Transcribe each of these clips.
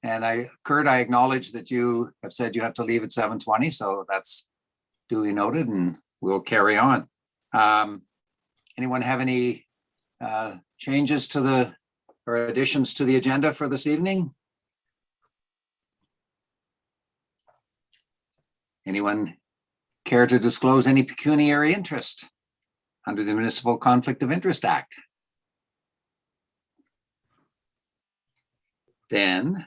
And Kurt, I acknowledge that you have said you have to leave at 7:20, so that's duly noted, and we'll carry on. Anyone have any changes to or additions to the agenda for this evening? Anyone care to disclose any pecuniary interest under the Municipal Conflict of Interest Act? Then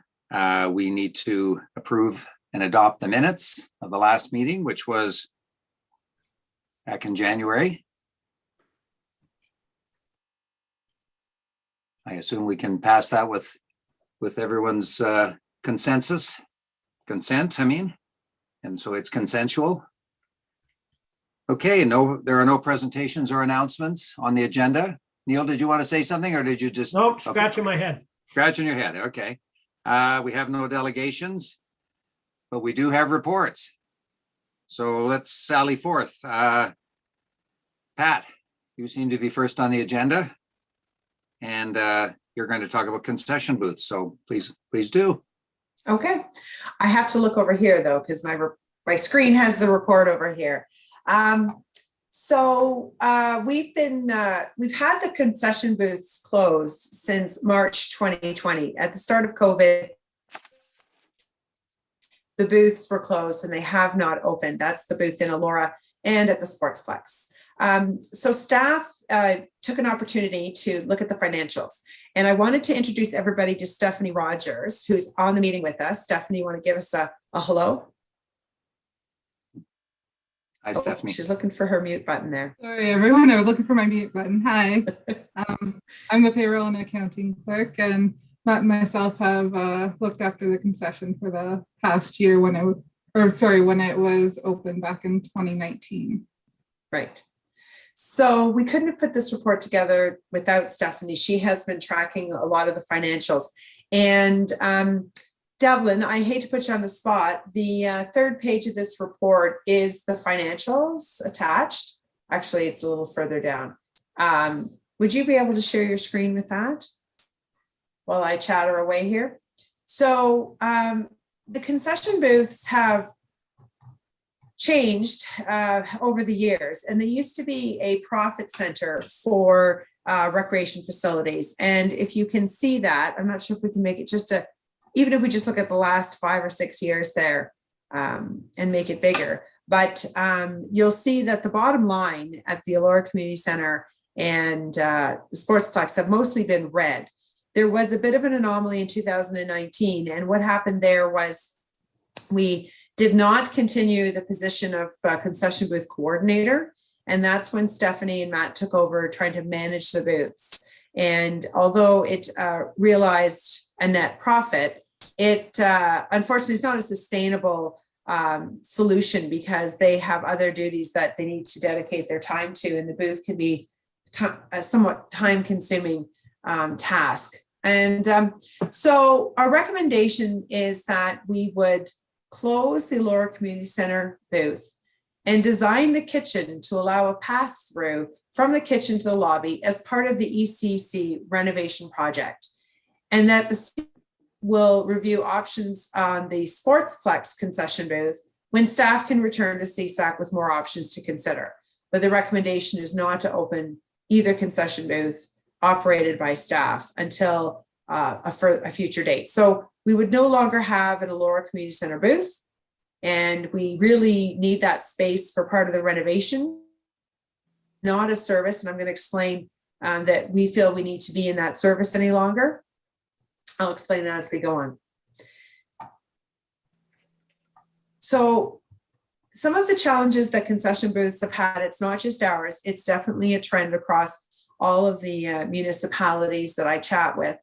we need to approve and adopt the minutes of the last meeting, which was back in January. I assume we can pass that with everyone's consent, I mean, and so it's consensual. Okay, there are no presentations or announcements on the agenda. Neil, did you want to say something, or did you just? Nope, scratching my head. Scratching your head, okay. We have no delegations, but we do have reports. So let's sally forth. Pat, you seem to be first on the agenda, and you're going to talk about concession booths. So please do. Okay, I have to look over here though, because my screen has the report over here. We've had the concession booths closed since March 2020. At the start of COVID, the booths were closed and they have not opened. That's the booth in Elora and at the Sportsplex. So staff took an opportunity to look at the financials, and I wanted to introduce everybody to Stephanie Rogers, who's on the meeting with us. Stephanie, you want to give us a hello? Hi, Stephanie. She's looking for her mute button there. Sorry, everyone. I was looking for my mute button. Hi. I'm the payroll and accounting clerk, and Matt and myself have looked after the concession for the past year when it was open back in 2019. Right. So we couldn't have put this report together without Stephanie. She has been tracking a lot of the financials. And Devlin, I hate to put you on the spot. The third page of this report is the financials attached. Actually, it's a little further down. Would you be able to share your screen with that while I chatter away here? So the concession booths have changed over the years, and they used to be a profit center for recreation facilities. And if you can see that, I'm not sure if we can make it even if we just look at the last 5 or 6 years there and make it bigger, but you'll see that the bottom line at the Elora Community Center and the Sportsplex have mostly been red. There was a bit of an anomaly in 2019, and what happened there was we did not continue the position of concession booth coordinator, and that's when Stephanie and Matt took over trying to manage the booths. And although it realized a net profit, it unfortunately is not a sustainable solution, because they have other duties that they need to dedicate their time to, and the booth can be a somewhat time-consuming task. And so our recommendation is that we would close the Elora Community Center booth and design the kitchen to allow a pass-through from the kitchen to the lobby as part of the ECC renovation project, and that the city will review options on the Sportsplex concession booth when staff can return to CSAC with more options to consider. But the recommendation is not to open either concession booth operated by staff until a future date. So we would no longer have an Elora Community Center booth, and we really need that space for part of the renovation, not a service. And I'm going to explain that we feel we need to be in that service any longer. I'll explain that as we go on. So some of the challenges that concession booths have had, it's not just ours, it's definitely a trend across all of the municipalities that I chat with,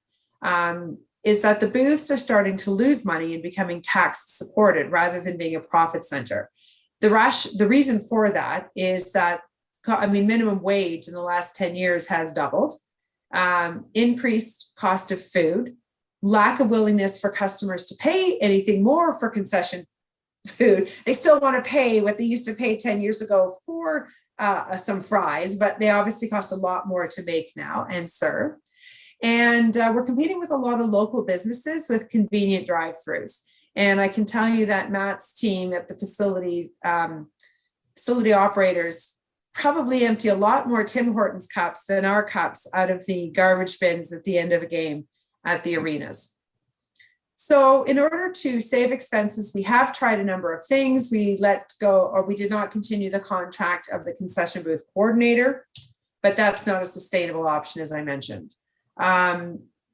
is that the booths are starting to lose money and becoming tax supported rather than being a profit center. The reason for that is that, minimum wage in the last 10 years has doubled, increased cost of food, lack of willingness for customers to pay anything more for concession food. They still want to pay what they used to pay 10 years ago for some fries, but they obviously cost a lot more to make now and serve. And we're competing with a lot of local businesses with convenient drive-throughs. And I can tell you that Matt's team at the facilities, facility operators probably empty a lot more Tim Hortons cups than our cups out of the garbage bins at the end of a game at the arenas. So in order to save expenses, we have tried a number of things. We let go, or we did not continue the contract of the concession booth coordinator, but that's not a sustainable option, as I mentioned.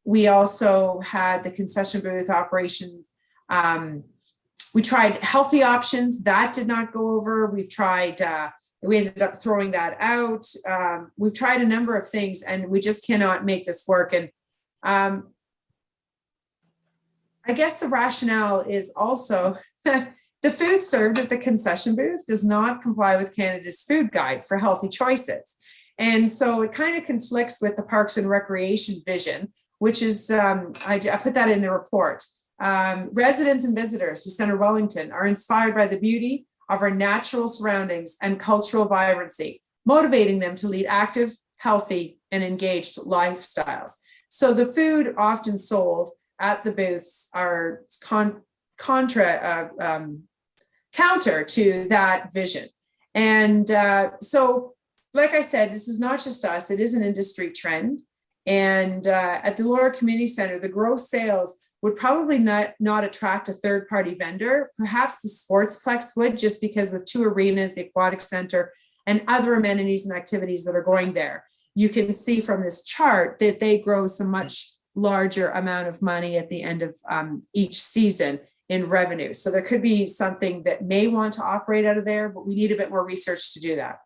We also had the concession booth operations. We tried healthy options. That did not go over. We've tried, we ended up throwing that out. We've tried a number of things and we just cannot make this work. And I guess the rationale is also the food served at the concession booth does not comply with Canada's food guide for healthy choices. And so it kind of conflicts with the Parks and Recreation vision, which is, I put that in the report. Residents and visitors to Centre Wellington are inspired by the beauty of our natural surroundings and cultural vibrancy, motivating them to lead active, healthy, and engaged lifestyles. So the food often sold at the booths are counter to that vision. And so, like I said, this is not just us, it is an industry trend. And at the Elora Community Center, the gross sales would probably not attract a third-party vendor. Perhaps the Sportsplex would, just because with 2 arenas, the Aquatic Center, and other amenities and activities that are going there. You can see from this chart that they grow so much larger amount of money at the end of each season in revenue. So there could be something that may want to operate out of there, but we need a bit more research to do that.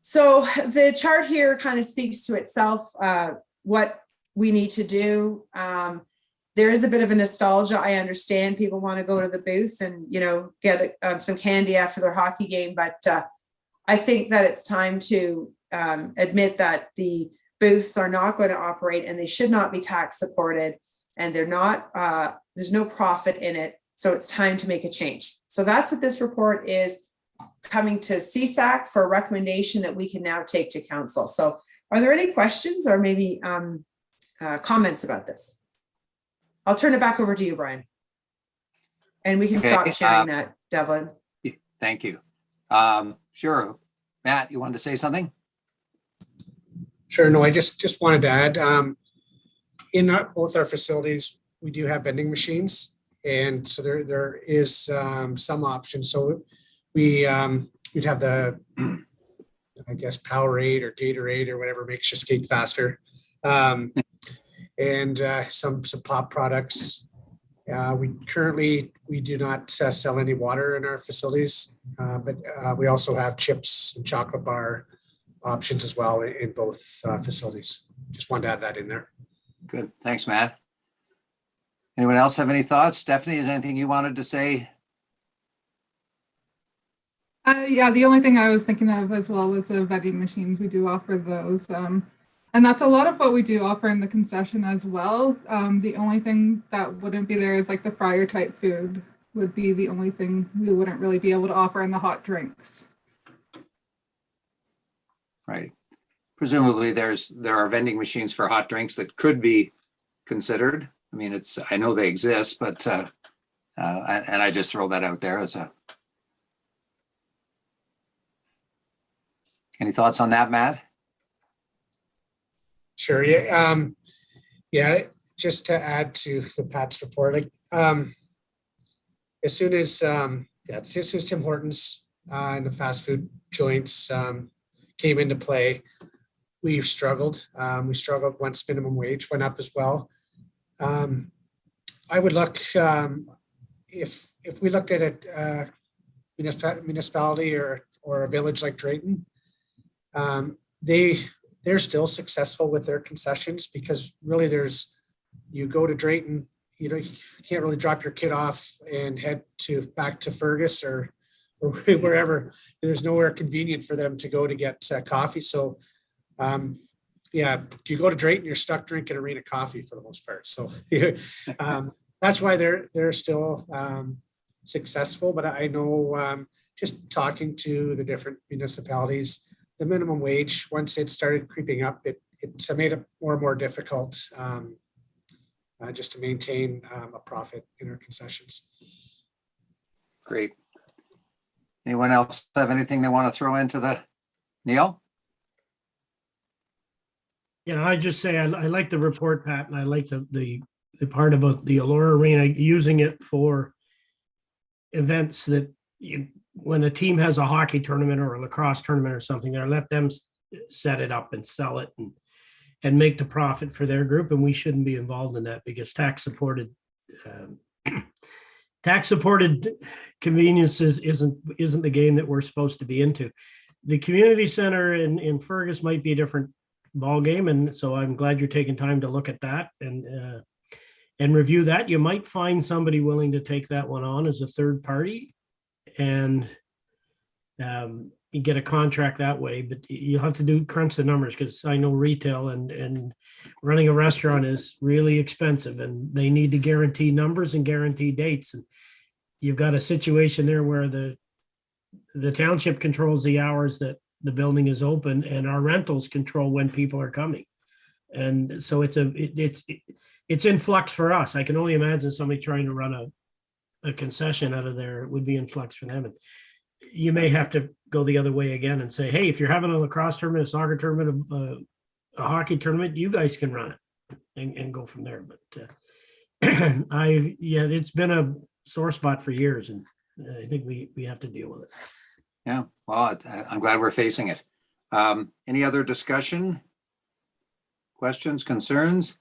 So the chart here kind of speaks to itself, what we need to do. There is a bit of a nostalgia. I understand people want to go to the booth and, you know, get some candy after their hockey game, but I think that it's time to admit that the booths are not going to operate and they should not be tax supported, and they're not, there's no profit in it. So it's time to make a change. So that's what this report is, coming to CSAC for a recommendation that we can now take to council. So are there any questions or maybe comments about this? I'll turn it back over to you, Brian. And we can stop sharing that, Devlin. Thank you. Sure. Matt, you wanted to say something? Sure. No, I just wanted to add, in both our facilities, we do have vending machines. And so there is some options. So we'd have the, I guess, Powerade or Gatorade or whatever makes you skate faster. And some pop products. We do not sell any water in our facilities, but we also have chips and chocolate bar options as well in both facilities. Just wanted to add that in there. Good. Thanks, Matt. Anyone else have any thoughts? Stephanie, is there anything you wanted to say? Yeah, the only thing I was thinking of as well was the vending machines. We do offer those. And that's a lot of what we do offer in the concession as well. The only thing that wouldn't be there is like the fryer type food would be the only thing we wouldn't really be able to offer, in the hot drinks. Right. Presumably there are vending machines for hot drinks that could be considered. I mean, I know they exist, but and I just throw that out there as a. Any thoughts on that, Matt? Sure. Yeah. Yeah. Just to add to the Pat's report, like as soon as Tim Hortons and the fast food joints came into play, we've struggled. We struggled once minimum wage went up as well. I would look if we looked at a municipality or a village like Drayton, they're still successful with their concessions, because really you go to Drayton, you can't really drop your kid off and head back to Fergus or wherever. There's nowhere convenient for them to go to get coffee. So yeah, you go to Drayton, you're stuck drinking arena coffee for the most part. So that's why they're still successful. But I know just talking to the different municipalities, the minimum wage, once it started creeping up, it it's made it more and more difficult just to maintain a profit in our concessions. Great. Anyone else have anything they want to throw into the, Neil? I just say I like the report, Pat, and I like the part about the Elora Arena, using it for events that when a team has a hockey tournament or a lacrosse tournament or something, I let them set it up and sell it and make the profit for their group. And we shouldn't be involved in that because tax supported conveniences isn't the game that we're supposed to be into. The community center in Fergus might be a different ball game, and so I'm glad you're taking time to look at that and review that. You might find somebody willing to take that one on as a third party, and you get a contract that way. But you'll have to crunch the numbers, because I know retail and running a restaurant is really expensive, and they need to guarantee numbers and guarantee dates. And you've got a situation there where the township controls the hours that the building is open, and our rentals control when people are coming. And so it's in flux for us. I can only imagine somebody trying to run a concession out of there. It would be in flux for them. And you may have to go the other way again and say, hey, if you're having a lacrosse tournament, a soccer tournament, a hockey tournament, you guys can run it and go from there. But it's been a sore spot for years, and I think we have to deal with it. Yeah, well, I'm glad we're facing it. Any other discussion? Questions, concerns?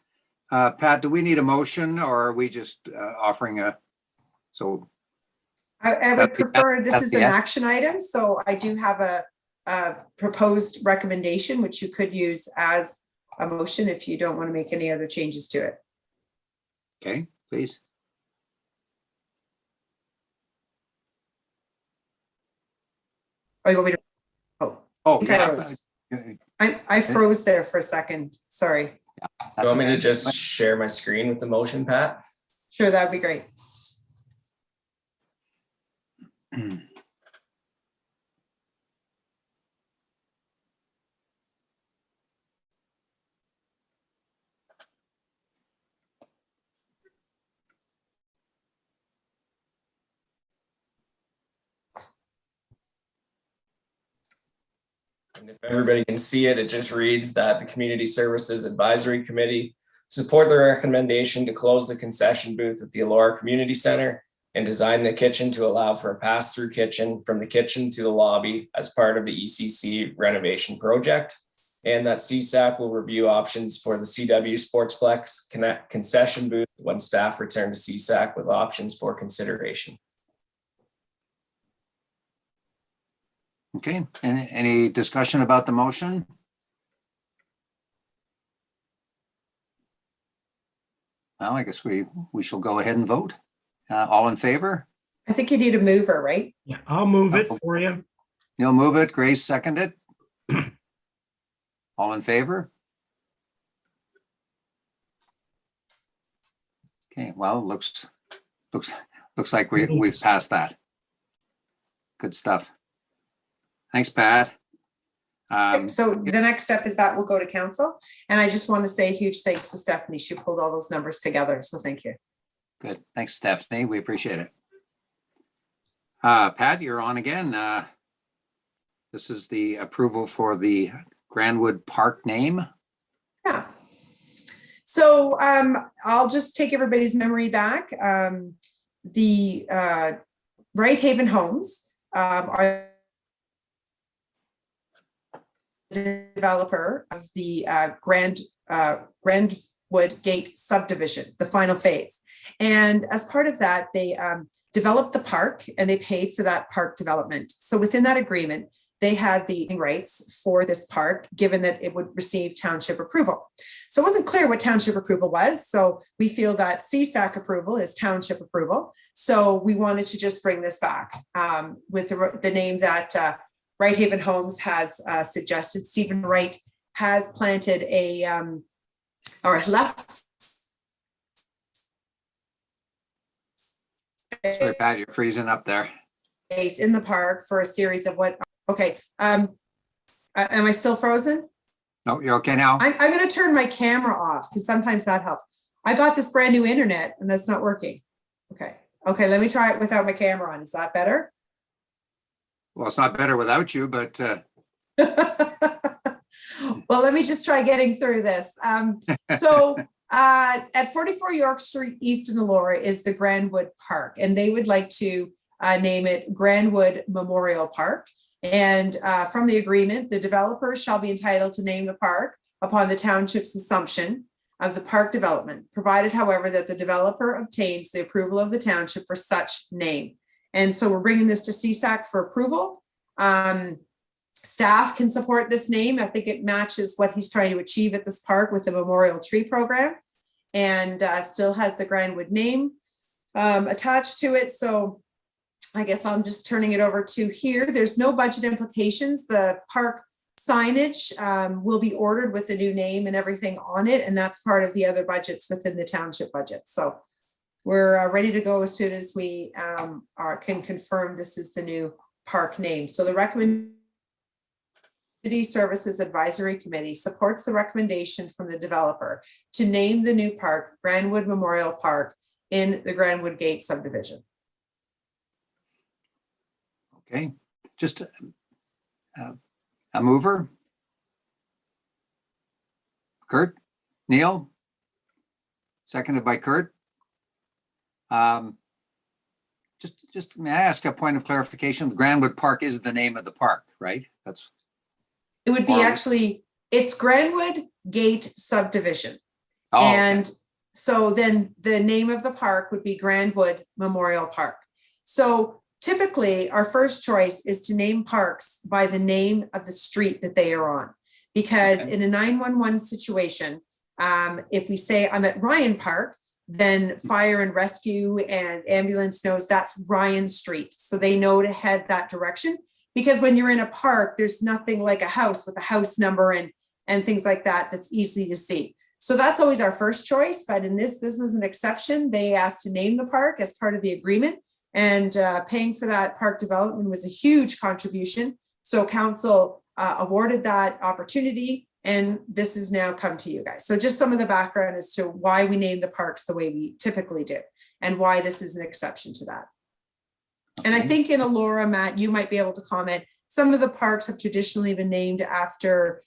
Pat, do we need a motion, or are we just offering a, so? I would prefer, this that's is the an yes. action item, so I do have a proposed recommendation, which you could use as a motion if you don't want to make any other changes to it. Okay, please. Oh, you want me to? Oh, Oh, think I yeah. froze. I froze there for a second. Sorry. Do you That's want me to okay. just share my screen with the motion, Pat? Sure, that'd be great. And if everybody can see it, it just reads that the Community Services Advisory Committee support the recommendation to close the concession booth at the Elora Community Center and design the kitchen to allow for a pass-through kitchen from the kitchen to the lobby as part of the ECC renovation project. And that CSAC will review options for the CW Sportsplex concession booth when staff return to CSAC with options for consideration. Okay, any discussion about the motion? Well, I guess we shall go ahead and vote. All in favor? I think you need a mover, right? Yeah, I'll move it for you. Neil move it, Grace second it. All in favor? Okay, well, looks like we've passed that. Good stuff. Thanks, Pat. So the next step is that will go to council. And I just want to say a huge thanks to Stephanie. She pulled all those numbers together. So thank you. Good. Thanks, Stephanie. We appreciate it. Pat, you're on again. This is the approval for the Granwood Park name. Yeah. So I'll just take everybody's memory back. The Right Haven Homes are the developer of the Grandwood Gate subdivision, the final phase. And as part of that, they developed the park and they paid for that park development. So within that agreement, they had the rights for this park, given that it would receive township approval. So it wasn't clear what township approval was. So we feel that CSAC approval is township approval. So we wanted to just bring this back with the name that Right Haven Homes has suggested. Stephen Wright has planted or left. Sorry, Pat, you're freezing up there. Space in the park for a series of what? Okay. Am I still frozen? No, you're okay now? I'm going to turn my camera off because sometimes that helps. I got this brand new internet and that's not working. Okay. Okay. Let me try it without my camera on. Is that better? Well, it's not better without you, but Well, let me just try getting through this. At 44 York Street East in Elora is the Granwood Park, and they would like to name it Granwood Memorial Park. And from the agreement, the developer shall be entitled to name the park upon the township's assumption of the park development, provided, however, that the developer obtains the approval of the township for such name. And so we're bringing this to CSAC for approval. Staff can support this name. I think it matches what he's trying to achieve at this park with the memorial tree program, and still has the Granwood name attached to it. So I guess I'm just turning it over to here. There's no budget implications. The park signage will be ordered with the new name and everything on it, and that's part of the other budgets within the township budget. So we're ready to go as soon as we can confirm this is the new park name. So the Community Services Advisory Committee supports the recommendation from the developer to name the new park Granwood Memorial Park in the Granwood Gate subdivision. okay, just a mover. Kurt, Neil, seconded by Kurt. Just may I ask a point of clarification? The Granwood Park is the name of the park, right? That's It would be Or- actually, it's Granwood Gate subdivision. oh, okay. And so then the name of the park would be Granwood Memorial Park. So typically our first choice is to name parks by the name of the street that they are on. Because Okay. in a 911 situation, if we say I'm at Ryan Park, then fire and rescue and ambulance knows that's Ryan Street. So they know to head that direction. Because when you're in a park, there's nothing like a house with a house number and things like that that's easy to see. So that's always our first choice. But in this was an exception. They asked to name the park as part of the agreement, and paying for that park development was a huge contribution. So council awarded that opportunity, and this has now come to you guys. So just some of the background as to why we name the parks the way we typically do and why this is an exception to that. And I Okay. think in Elora, Matt, you might be able to comment. Some of the parks have traditionally been named after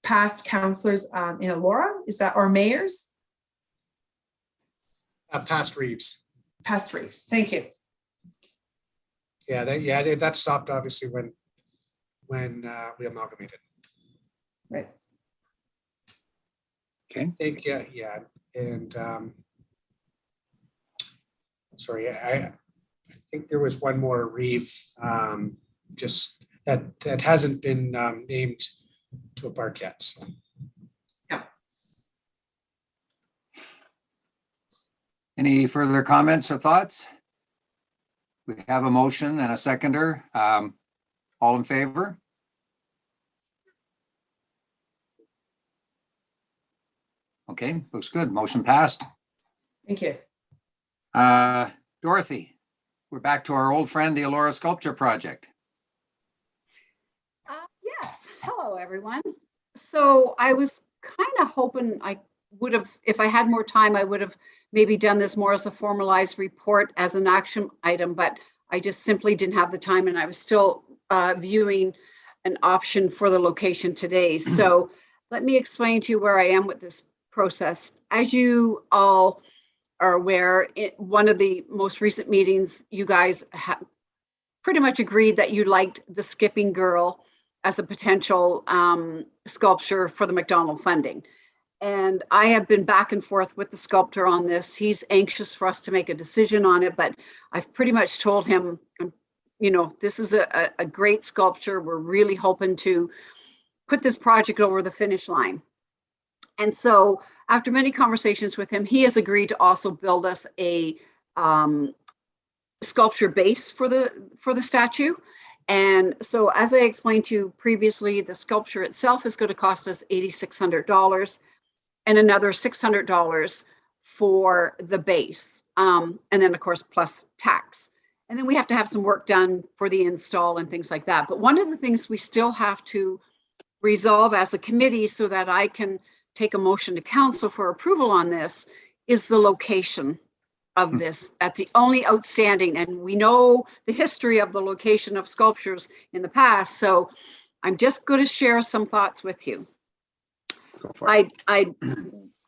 past councillors in Elora. Is that, or mayors? Past Reeves. Past Reeves. Thank you. Yeah, that stopped obviously when we amalgamated. Right. Okay. I think, yeah, and sorry, I think there was one more Reeve, just that hasn't been named to a park yet. So Any further comments or thoughts? We have a motion and a seconder. All in favor? Okay, looks good. Motion passed. Thank you. Dorothy, we're back to our old friend, the Elora Sculpture Project. Yes, hello, everyone. So I was kind of hoping I would have, if I had more time, I would have maybe done this more as a formalized report as an action item, but I just simply didn't have the time, and I was still viewing an option for the location today. So let me explain to you where I am with this process. As you all are aware, one of the most recent meetings, you guys pretty much agreed that you liked the Skipping Girl as a potential sculpture for the McDonald funding. And I have been back and forth with the sculptor on this. He's anxious for us to make a decision on it, but I've pretty much told him, you know, this is a great sculpture. We're really hoping to put this project over the finish line. And so after many conversations with him, he has agreed to also build us a sculpture base for the statue. And so as I explained to you previously, the sculpture itself is going to cost us $8,600 and another $600 for the base. And then of course, plus tax. And then we have to have some work done for the install and things like that. But one of the things we still have to resolve as a committee so that I can take a motion to council for approval on this is the location of this. That's the only outstanding, and we know the history of the location of sculptures in the past. So I'm just going to share some thoughts with you. Go for it. I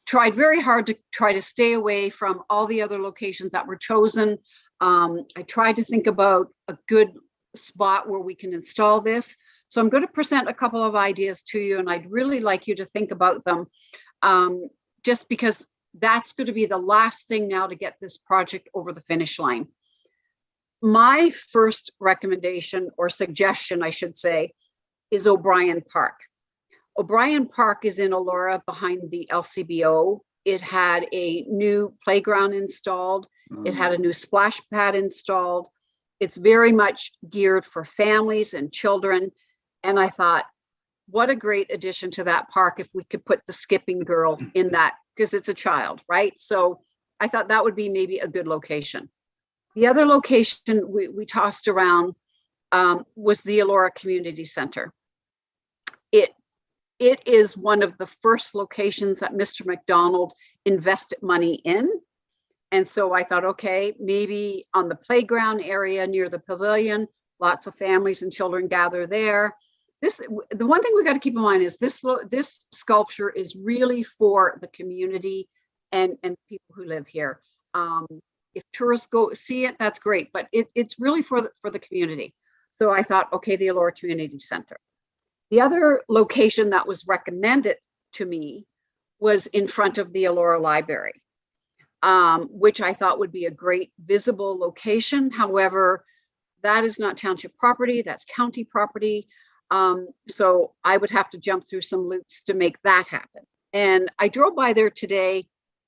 tried very hard to try to stay away from all the other locations that were chosen. I tried to think about a good spot where we can install this. So I'm going to present a couple of ideas to you, and I'd really like you to think about them, just because that's going to be the last thing now to get this project over the finish line. My first recommendation, or suggestion, I should say, is O'Brien Park. O'Brien Park is in Elora behind the LCBO. It had a new playground installed. It had a new splash pad installed. It's very much geared for families and children. And I thought, what a great addition to that park if we could put the skipping girl in that, because it's a child, right? So I thought that would be maybe a good location. The other location we tossed around was the Elora Community Center. It is one of the first locations that Mr. McDonald invested money in. And so I thought, okay, maybe on the playground area near the pavilion, lots of families and children gather there. The one thing we got to keep in mind is this sculpture is really for the community and people who live here. If tourists go see it, that's great, but it's really for the community. So I thought, okay, the Elora Community Center. The other location that was recommended to me was in front of the Elora Library, which I thought would be a great visible location. However, that is not township property, that's county property. So I would have to jump through some loops to make that happen. And I drove by there today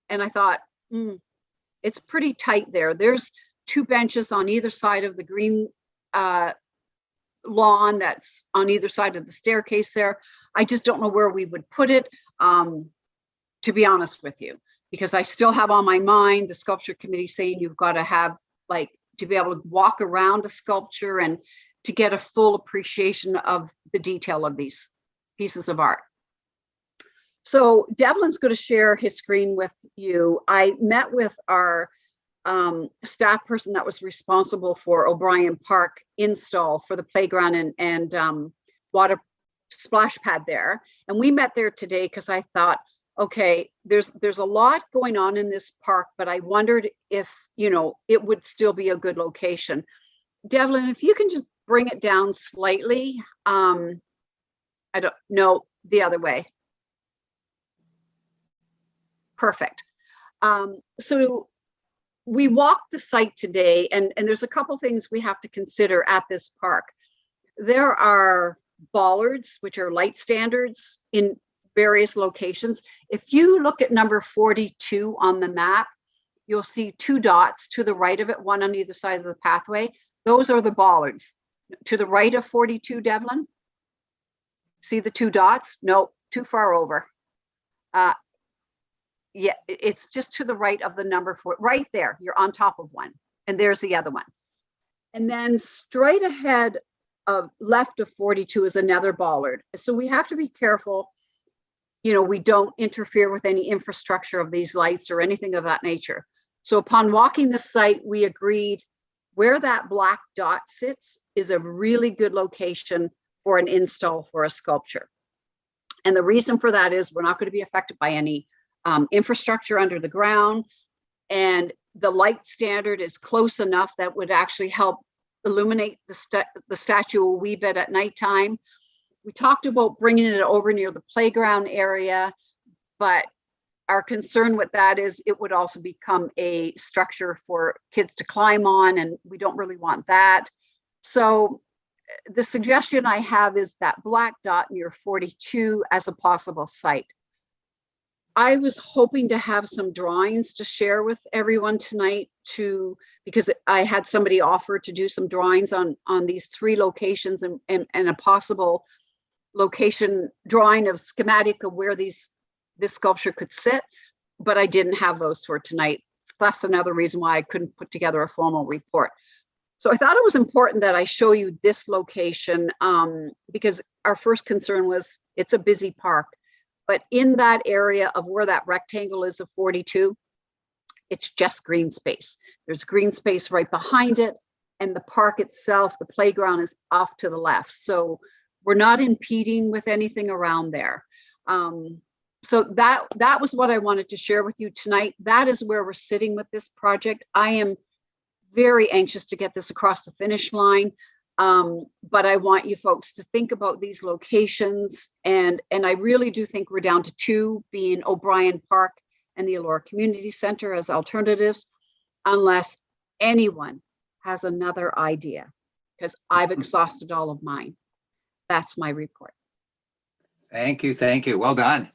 and I thought, it's pretty tight there. There's 2 benches on either side of the green lawn that's on either side of the staircase there. I just don't know where we would put it, to be honest with you, because I still have on my mind the sculpture committee saying you've got to have, like, to be able to walk around a sculpture and to get a full appreciation of the detail of these pieces of art. So Devlin's going to share his screen with you. I met with our staff person that was responsible for O'Brien Park install for the playground and water splash pad there. And we met there today because I thought, okay, there's a lot going on in this park, but I wondered if, it would still be a good location. Devlin, if you can just bring it down slightly. I don't know, the other way. Perfect. So we walked the site today, and there's a couple things we have to consider at this park. There are bollards, which are light standards in various locations. If you look at number 42 on the map, you'll see 2 dots to the right of it, one on either side of the pathway. Those are the bollards. To the right of 42, Devlin? See the 2 dots? No, too far over. Yeah, it's just to the right of the number 4, right there. You're on top of one, and there's the other one. And then straight ahead of left of 42 is another bollard. So we have to be careful, we don't interfere with any infrastructure of these lights or anything of that nature. So upon walking the site, we agreed where that black dot sits is a really good location for an install for a sculpture. And the reason for that is we're not going to be affected by any infrastructure under the ground, and the light standard is close enough that would actually help illuminate the statue a wee bit at nighttime. We talked about bringing it over near the playground area, but our concern with that is it would also become a structure for kids to climb on, and we don't really want that. So the suggestion I have is that black dot near 42 as a possible site. I was hoping to have some drawings to share with everyone tonight because I had somebody offer to do some drawings on these 3 locations and a possible location drawing of schematic of where this sculpture could sit, but I didn't have those for tonight. That's another reason why I couldn't put together a formal report. So I thought it was important that I show you this location because our first concern was it's a busy park. But in that area of where that rectangle is of 42, it's just green space. There's green space right behind it. And the park itself, the playground is off to the left. So we're not impeding with anything around there. So that was what I wanted to share with you tonight. That is where we're sitting with this project. I am very anxious to get this across the finish line. But I want you folks to think about these locations. And I really do think we're down to two, being O'Brien Park and the Elora Community Center as alternatives, unless anyone has another idea, because I've exhausted all of mine. That's my report. Thank you. Thank you. Well done.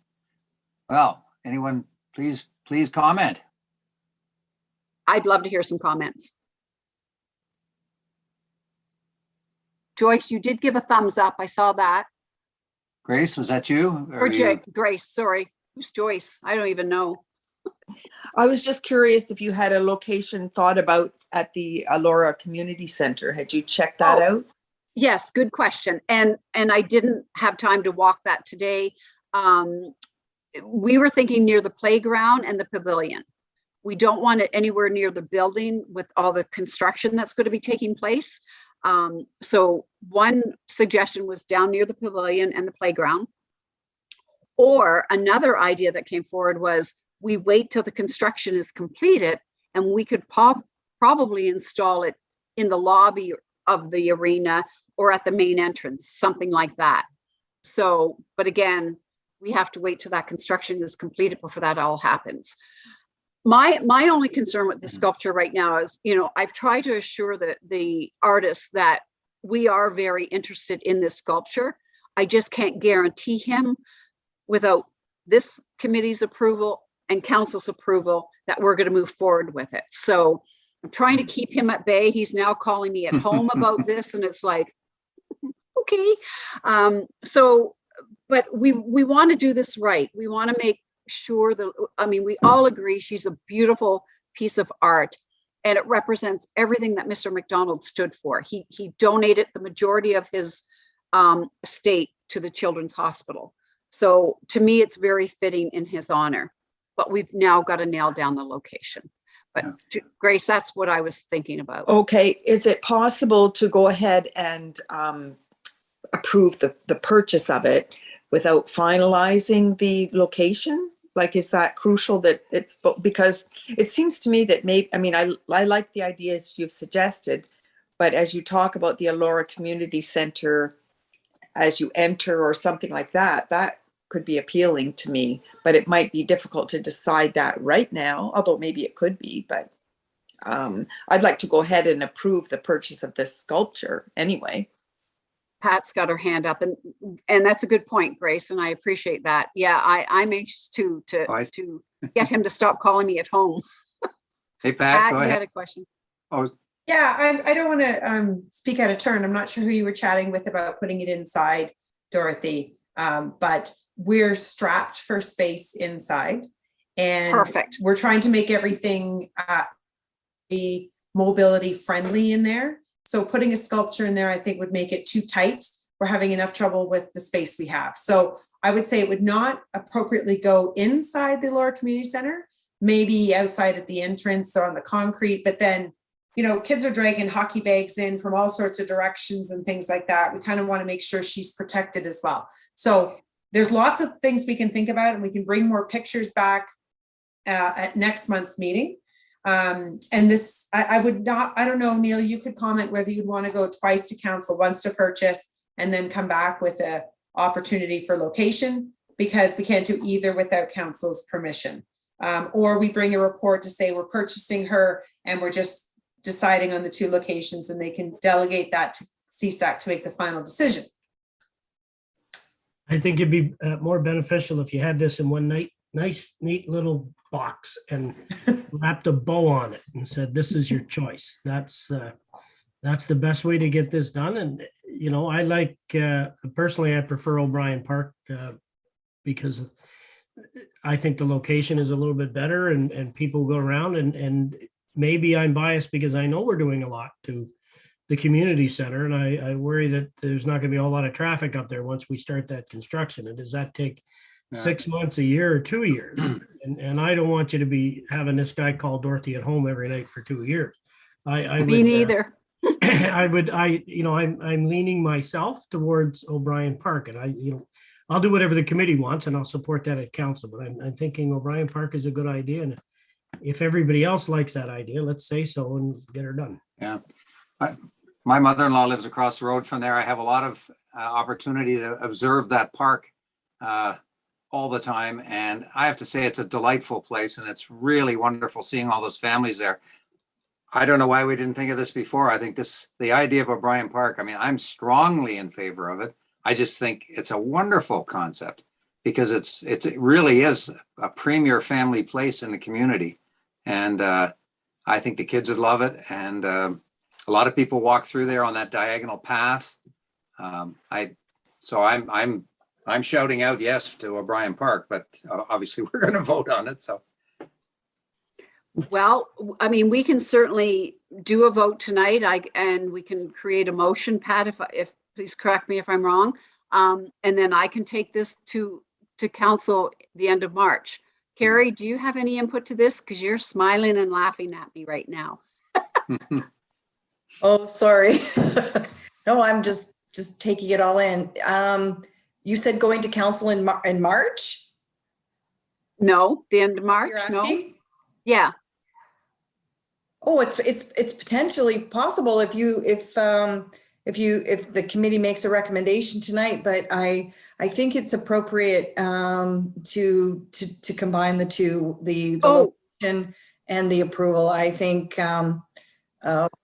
Well, anyone, please comment. I'd love to hear some comments. Joyce, you did give a thumbs up. I saw that. Grace, was that you? Or Grace, sorry. Who's Joyce? I don't even know. I was just curious if you had a location thought about at the Elora Community Center. Had you checked that out? Yes, good question. And I didn't have time to walk that today. We were thinking near the playground and the pavilion. We don't want it anywhere near the building with all the construction that's going to be taking place. So one suggestion was down near the pavilion and the playground. Or another idea that came forward was we wait till the construction is completed and we could probably install it in the lobby of the arena or at the main entrance, something like that. So, but again, we have to wait till that construction is completed before that all happens. My only concern with the sculpture right now is, I've tried to assure the artist that we are very interested in this sculpture. I just can't guarantee him without this committee's approval and council's approval that we're going to move forward with it. So I'm trying to keep him at bay. He's now calling me at home about this, and it's like, okay. But we want to do this right. We want to make sure that, we all agree she's a beautiful piece of art and it represents everything that Mr. McDonald stood for. He donated the majority of his estate to the Children's Hospital. So to me, it's very fitting in his honor, but we've now got to nail down the location. But Grace, that's what I was thinking about. Okay, is it possible to go ahead and approve the purchase of it without finalizing the location? Like, is that crucial that it's, because it seems to me that I like the ideas you've suggested, but as you talk about the Elora Community Center, as you enter or something like that, that could be appealing to me, but it might be difficult to decide that right now, although maybe it could be, but I'd like to go ahead and approve the purchase of this sculpture anyway. Pat's got her hand up, and that's a good point, Grace, and I appreciate that. Yeah, I'm anxious to get him to stop calling me at home. Hey, Pat, go you ahead. had a question. Oh, Yeah, I don't want to speak out of turn. I'm not sure who you were chatting with about putting it inside, Dorothy, but we're strapped for space inside. And Perfect. We're trying to make everything be mobility friendly in there. So putting a sculpture in there, I think, would make it too tight. We're having enough trouble with the space we have. So I would say it would not appropriately go inside the Elora Community Center, maybe outside at the entrance or on the concrete, but then, kids are dragging hockey bags in from all sorts of directions and things like that. We kind of want to make sure she's protected as well. So there's lots of things we can think about, and we can bring more pictures back at next month's meeting. And this, I don't know, Neil, you could comment whether you'd want to go twice to council, once to purchase, and then come back with a opportunity for location, because we can't do either without council's permission. Or we bring a report to say we're purchasing her and we're just deciding on the two locations, and they can delegate that to CSAC to make the final decision. I think it'd be more beneficial if you had this in one nice, neat little box and wrapped a bow on it and said, this is your choice. That's the best way to get this done. And, I like, personally, I prefer O'Brien Park because I think the location is a little bit better and people go around, and maybe I'm biased because I know we're doing a lot to the community center, and I worry that there's not gonna be a whole lot of traffic up there once we start that construction. And does that take Yeah. 6 months, a year, or 2 years? And I don't want you to be having this guy call Dorothy at home every night for 2 years. I Me would, neither. I'm leaning myself towards O'Brien Park, and I'll do whatever the committee wants, and I'll support that at council, but I'm thinking O'Brien Park is a good idea, and if everybody else likes that idea, let's say so and get her done. Yeah. My mother-in-law lives across the road from there. I have a lot of opportunity to observe that park all the time. And I have to say, it's a delightful place, and it's really wonderful seeing all those families there. I don't know why we didn't think of this before. I think the idea of O'Brien Park, I mean, I'm strongly in favor of it. I just think it's a wonderful concept because it really is a premier family place in the community. And I think the kids would love it. And a lot of people walk through there on that diagonal path. So I'm shouting out yes to O'Brien Park, but obviously we're going to vote on it. So. Well, I mean, we can certainly do a vote tonight. And we can create a motion, Pat, if please correct me if I'm wrong. And then I can take this to council the end of March. Carrie, do you have any input to this? Because you're smiling and laughing at me right now. Oh, sorry. No, I'm just taking it all in. You said going to council in March? No, the end of March? You're No. asking? Yeah. Oh, it's potentially possible if the committee makes a recommendation tonight, but I think it's appropriate to combine the two, the location and the approval. I think one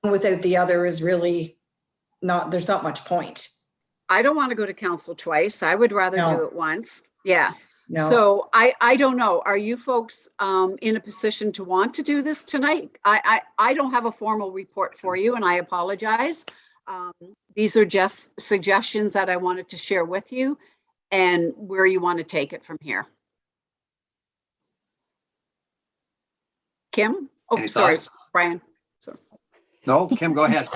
without the other is really there's not much point. I don't want to go to council twice. I would rather do it once. Yeah. No. So I don't know. Are you folks in a position to want to do this tonight? I don't have a formal report for you, and I apologize. These are just suggestions that I wanted to share with you and where you want to take it from here. Kim? Oh, Any sorry, thoughts? Brian. No, Kim, go ahead.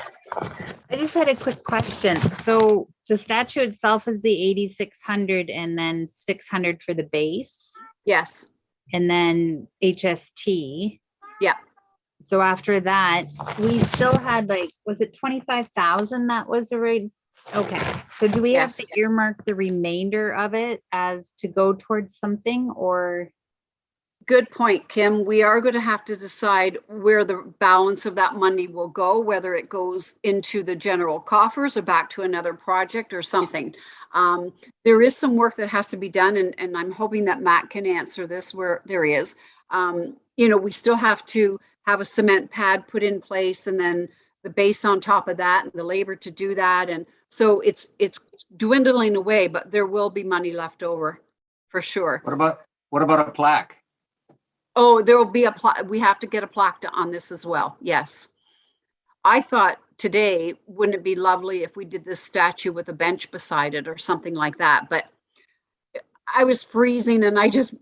I just had a quick question. So the statue itself is the 8,600 and then 600 for the base Yes. and then HST. Yeah. So after that, we still had was it 25,000 that was already? Okay. So do we have Yes. to earmark the remainder of it as to go towards something or? Good point, Kim. We are going to have to decide where the balance of that money will go, whether it goes into the general coffers or back to another project or something. There is some work that has to be done, and I'm hoping that Matt can answer this where there is. We still have to have a cement pad put in place and then the base on top of that and the labor to do that. And so it's dwindling away, but there will be money left over for sure. What about a plaque? Oh, there will be a plaque. We have to get a plaque on this as well. Yes. I thought today, wouldn't it be lovely if we did this statue with a bench beside it or something like that? But I was freezing and I just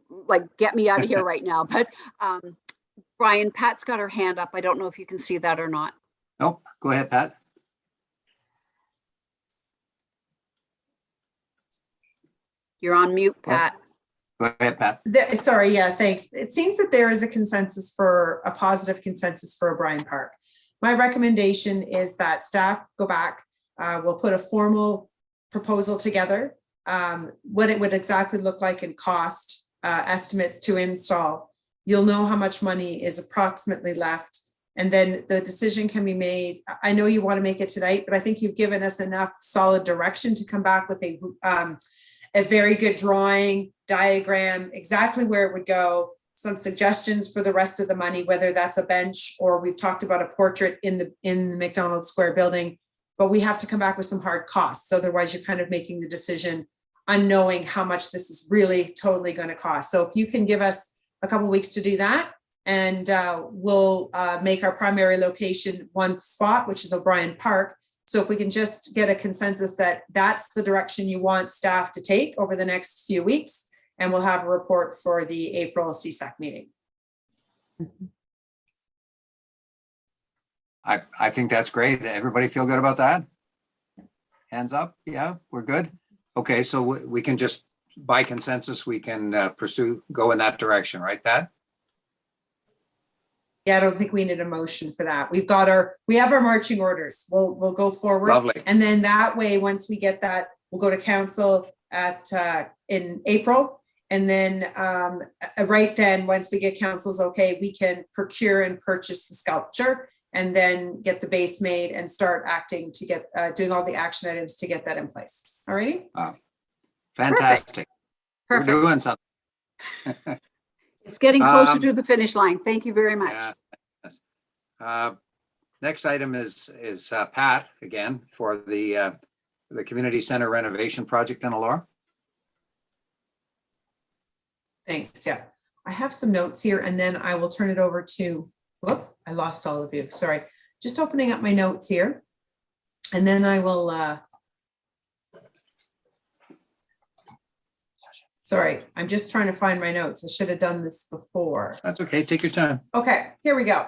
get me out of here right now. But Brian, Pat's got her hand up. I don't know if you can see that or not. Nope. Go ahead, Pat. You're on mute, Pat. Go ahead, Pat. Sorry, yeah, thanks. It seems that there is a positive consensus for O'Brien Park. My recommendation is that staff go back, we'll put a formal proposal together, what it would exactly look like in cost, estimates to install. You'll know how much money is approximately left, and then the decision can be made. I know you want to make it tonight, but I think you've given us enough solid direction to come back with a very good drawing, diagram, exactly where it would go, some suggestions for the rest of the money, whether that's a bench or we've talked about a portrait in the McDonald's Square building, but we have to come back with some hard costs. Otherwise you're kind of making the decision unknowing how much this is really totally going to cost. So if you can give us a couple of weeks to do that, and we'll make our primary location one spot, which is O'Brien Park. So if we can just get a consensus that that's the direction you want staff to take over the next few weeks, and we'll have a report for the April CSAC meeting. I think that's great. Everybody feel good about that? Hands up. Yeah, we're good. Okay, so we can just, by consensus, we can go in that direction, right, Pat? Yeah, I don't think we need a motion for that. We have our marching orders. We'll go forward. Lovely. And then that way, once we get that, we'll go to council in April. And then right then, once we get council's okay, we can procure and purchase the sculpture and then get the base made and start acting to get, doing all the action items to get that in place. All right? Fantastic. Perfect. We're doing something. It's getting closer to the finish line. Thank you very much. Yeah. Next item is Pat again for the community center renovation project in Elora. Thanks. Yeah. I have some notes here and then I will turn it over to, whoop, I lost all of you. Sorry. Just opening up my notes here. And then I will, sorry, I'm just trying to find my notes. I should have done this before. That's okay. Take your time. Okay, here we go.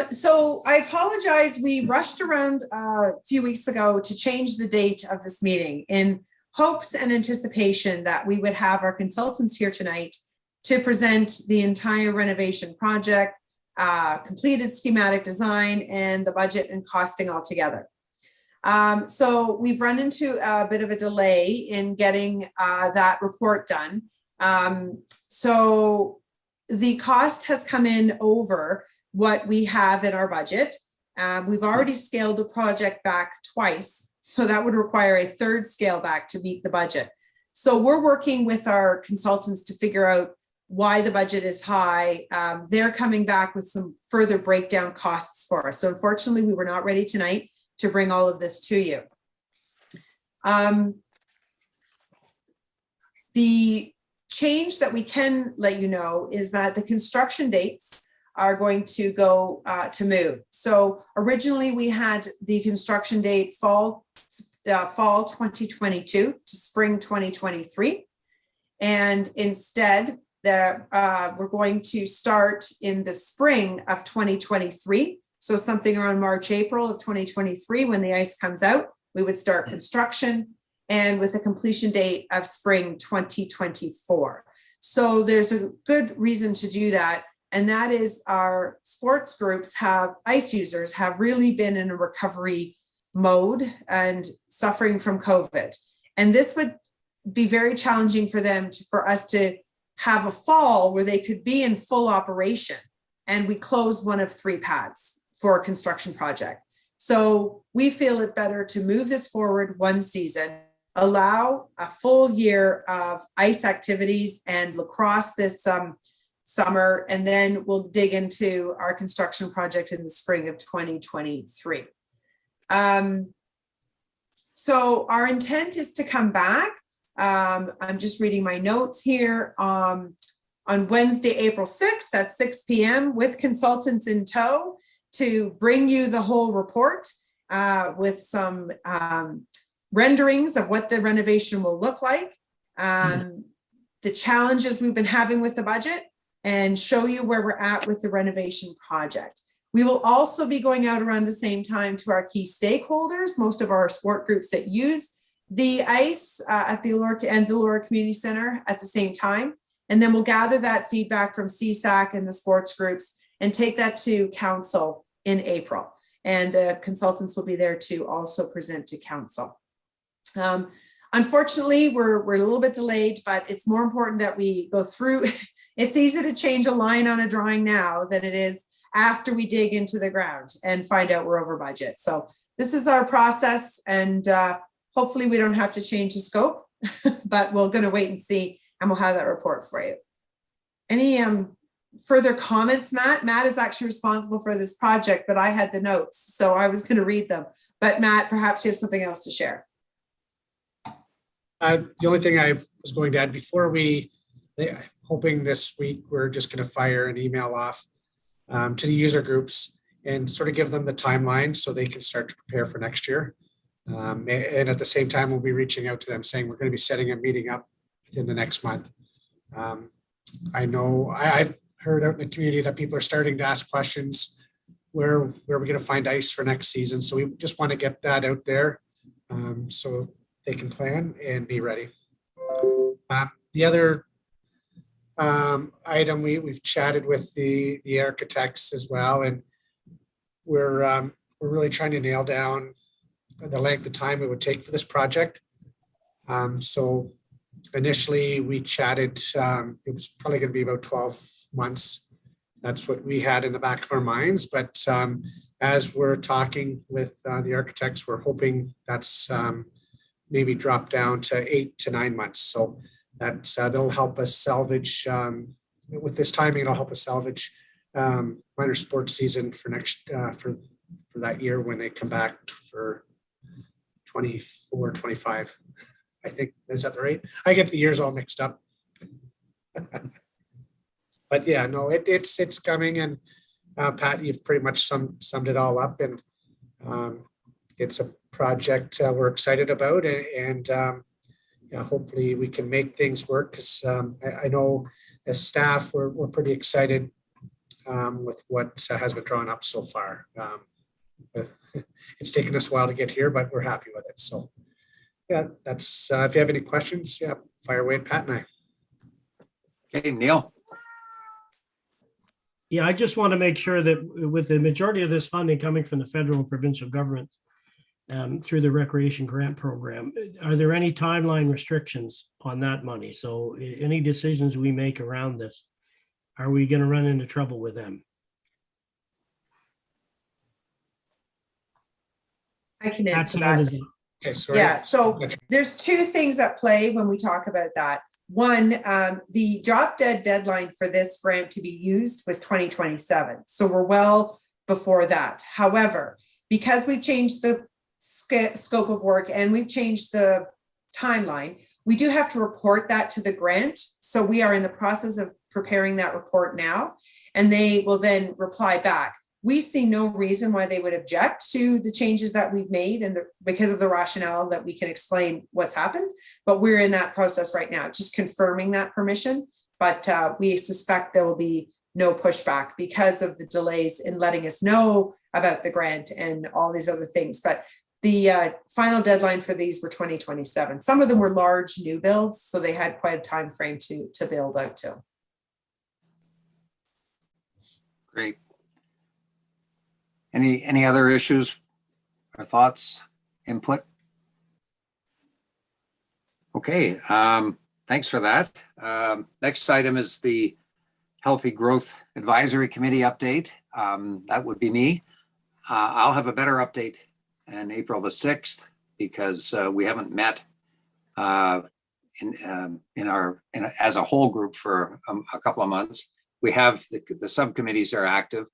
So I apologize. We rushed around a few weeks ago to change the date of this meeting in hopes and anticipation that we would have our consultants here tonight to present the entire renovation project, completed schematic design, and the budget and costing all together. So we've run into a bit of a delay in getting that report done. So the cost has come in over what we have in our budget. We've already scaled the project back twice, so that would require a third scale back to meet the budget. So we're working with our consultants to figure out why the budget is high. They're coming back with some further breakdown costs for us. So unfortunately, we were not ready tonight to bring all of this to you. The change that we can let you know is that the construction dates are going to go to move. So originally we had the construction date fall 2022 to spring 2023. And instead we're going to start in the spring of 2023. So something around March, April of 2023, when the ice comes out, we would start construction and with a completion date of spring 2024. So there's a good reason to do that. And that is our sports groups ice users have really been in a recovery mode and suffering from COVID. And this would be very challenging for them for us to have a fall where they could be in full operation. And we closed one of 3 pads for a construction project. So we feel it better to move this forward one season, allow a full year of ice activities and lacrosse this summer, and then we'll dig into our construction project in the spring of 2023. So our intent is to come back. I'm just reading my notes here. On Wednesday, April 6th at 6 p.m. with consultants in tow to bring you the whole report with some renderings of what the renovation will look like, the challenges we've been having with the budget, and show you where we're at with the renovation project. We will also be going out around the same time to our key stakeholders, most of our sport groups that use the ice at the Elora and the Elora Community Center at the same time. And then we'll gather that feedback from CSAC and the sports groups and take that to council in April. And the consultants will be there to also present to council. Unfortunately, we're a little bit delayed, but it's more important that we go through. It's easy to change a line on a drawing now than it is after we dig into the ground and find out we're over budget. So this is our process, and hopefully we don't have to change the scope, but we're going to wait and see, and we'll have that report for you. Any further comments, Matt? Matt is actually responsible for this project, but I had the notes, so I was going to read them. But Matt, perhaps you have something else to share. The only thing I was going to add before hoping this week, we're just going to fire an email off to the user groups and sort of give them the timeline so they can start to prepare for next year. And at the same time, we'll be reaching out to them saying we're going to be setting a meeting up within the next month. I know I've heard out in the community that people are starting to ask questions where we're going to find ice for next season. So we just want to get that out there so they can plan and be ready. The other item, we've chatted with the architects as well, and we're really trying to nail down the length of time it would take for this project. So initially we chatted, it was probably going to be about 12 months. That's what we had in the back of our minds. But as we're talking with the architects, we're hoping that's maybe drop down to 8 to 9 months. So that'll help us salvage, with this timing, it'll help us salvage minor sports season for next, for that year when they come back for 24, 25. I think, is that right? I get the years all mixed up. But yeah, no, it's coming, and Pat, you've pretty much summed it all up, and it's a project we're excited about, and yeah, hopefully we can make things work, because I know as staff we're pretty excited with what has been drawn up so far. It's taken us a while to get here, but we're happy with it. So yeah, that's if you have any questions, yeah, fire away at Pat and I. Okay, Neil. Yeah, I just want to make sure that with the majority of this funding coming from the federal and provincial government through the recreation grant program, are there any timeline restrictions on that money? So any decisions we make around this, are we going to run into trouble with them? I can Pat's answer hand that. is up. Okay, sorry. Yeah, so there's two things at play when we talk about that. One, the drop dead deadline for this grant to be used was 2027. So we're well before that. However, because we've changed the scope of work and we've changed the timeline, we do have to report that to the grant. So we are in the process of preparing that report now, and they will then reply back. We see no reason why they would object to the changes that we've made, and because of the rationale that we can explain what's happened. But we're in that process right now, just confirming that permission. But we suspect there will be no pushback because of the delays in letting us know about the grant and all these other things. But the final deadline for these were 2027. Some of them were large new builds, so they had quite a time frame to build out to. Great. Any other issues or thoughts, input? Okay, thanks for that. Next item is the Healthy Growth Advisory Committee update. That would be me. I'll have a better update on April the 6th, because we haven't met as a whole group for a couple of months. We have the subcommittees are active.